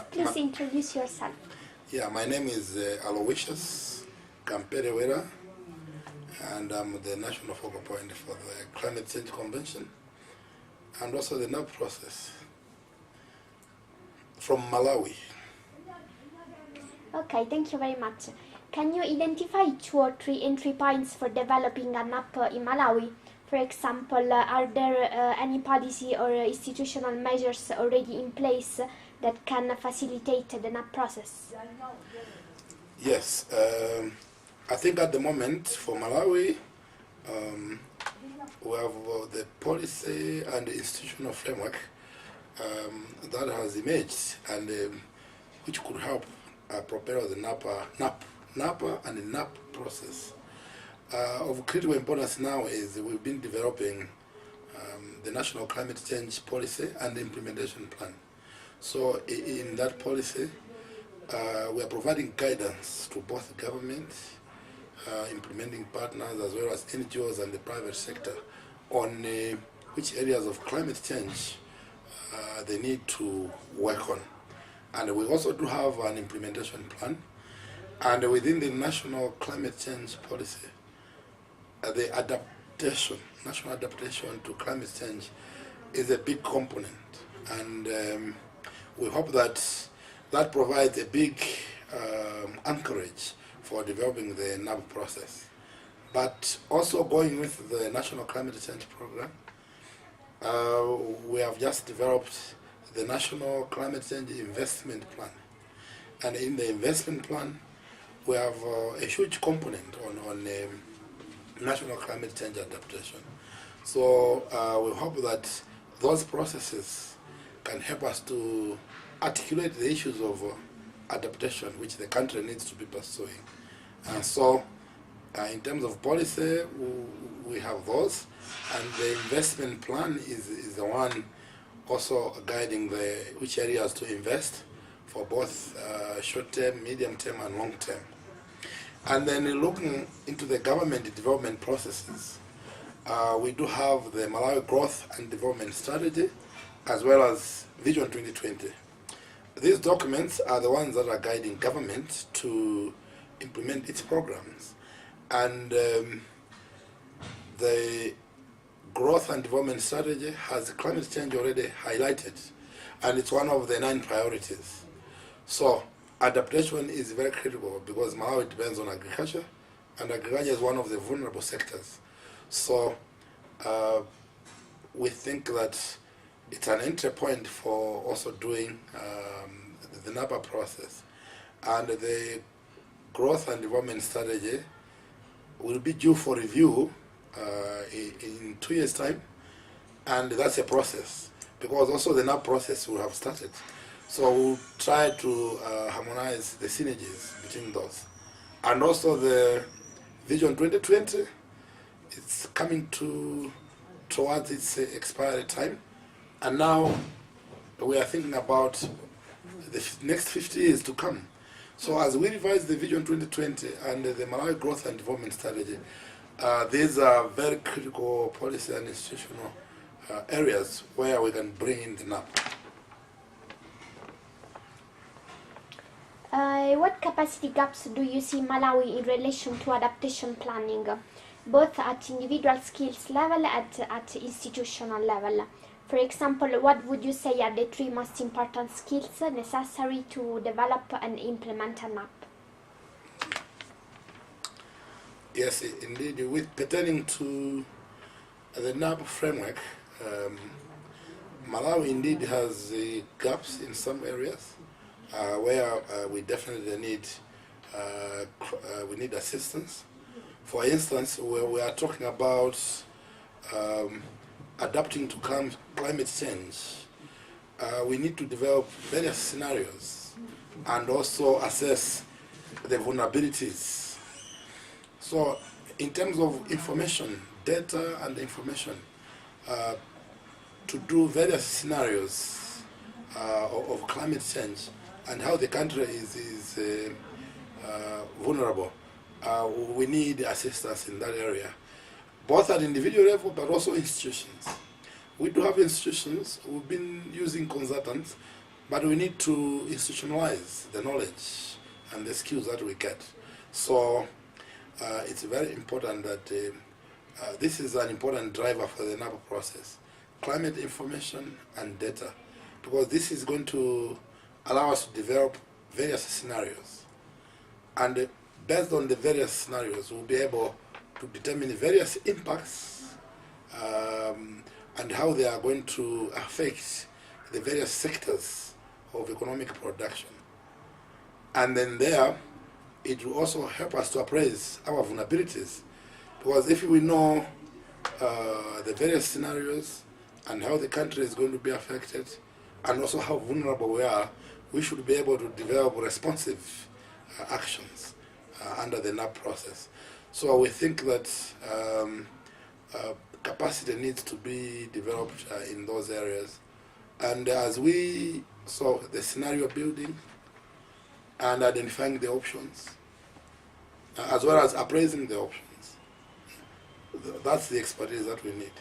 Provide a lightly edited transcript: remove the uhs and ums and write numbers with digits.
Please introduce yourself. Yeah, my name is Aloysius Kampherewera, and I'm the national focal point for the Climate Change Convention and also the NAP process from Malawi. Okay, thank you very much. Can you identify 2 or 3 entry points for developing a NAP in Malawi? For example, are there any policy or institutional measures already in place that can facilitate the NAP process? Yes, I think at the moment for Malawi, we have the policy and the institutional framework that has emerged and which could help prepare the NAPA and the NAP process. Of critical importance now is we've been developing the National Climate Change Policy and the Implementation Plan. So in that policy, we are providing guidance to both government, implementing partners, as well as NGOs and the private sector on which areas of climate change they need to work on. And we also do have an implementation plan. And within the National Climate Change Policy, the adaptation, national adaptation to climate change is a big component. And we hope that that provides a big anchorage for developing the NAP process. But also going with the National Climate Change Program, we have just developed the National Climate Change Investment Plan. And in the investment plan, we have a huge component on national climate change adaptation. So we hope that those processes can help us to articulate the issues of adaptation which the country needs to be pursuing. So in terms of policy, we have those, and the investment plan is the one also guiding which areas to invest for both short-term, medium-term, and long-term. And then looking into the government development processes, we do have the Malawi Growth and Development Strategy, as well as Vision 2020. These documents are the ones that are guiding government to implement its programs. And the Growth and Development Strategy has climate change already highlighted, and it's one of the 9 priorities. So adaptation is very critical because Malawi depends on agriculture, and agriculture is one of the vulnerable sectors. So we think that it's an entry point for also doing the NAPA process. And the Growth and Development Strategy will be due for review in 2 years' time, and that's a process, because also the NAP process will have started. So we'll try to harmonize the synergies between those. And also the Vision 2020, it's coming towards its expiry time. And now we are thinking about the next 50 years to come. So as we revise the Vision 2020 and the Malawi Growth and Development Strategy, these are very critical policy and institutional areas where we can bring in the NAP. What capacity gaps do you see in Malawi in relation to adaptation planning, both at individual skills level and at institutional level? For example, what would you say are the 3 most important skills necessary to develop and implement a NAP? Yes, indeed. With pertaining to the NAP framework, Malawi indeed has gaps in some areas where we definitely need assistance. For instance, where we are talking about adapting to climate change, we need to develop various scenarios and also assess the vulnerabilities. So in terms of information, data and information, to do various scenarios of climate change and how the country is vulnerable, we need assistance in that area, both at individual level but also institutions. We do have institutions. We've been using consultants, but we need to institutionalize the knowledge and the skills that we get. So it's very important that this is an important driver for the NAP process. Climate information and data, because this is going to allow us to develop various scenarios. And based on the various scenarios, we'll be able to determine various impacts and how they are going to affect the various sectors of economic production. And then there, it will also help us to appraise our vulnerabilities, because if we know the various scenarios and how the country is going to be affected, and also how vulnerable we are, we should be able to develop responsive actions under the NAP process. So we think that capacity needs to be developed in those areas. And as we saw the scenario building and identifying the options, as well as appraising the options, that's the expertise that we need.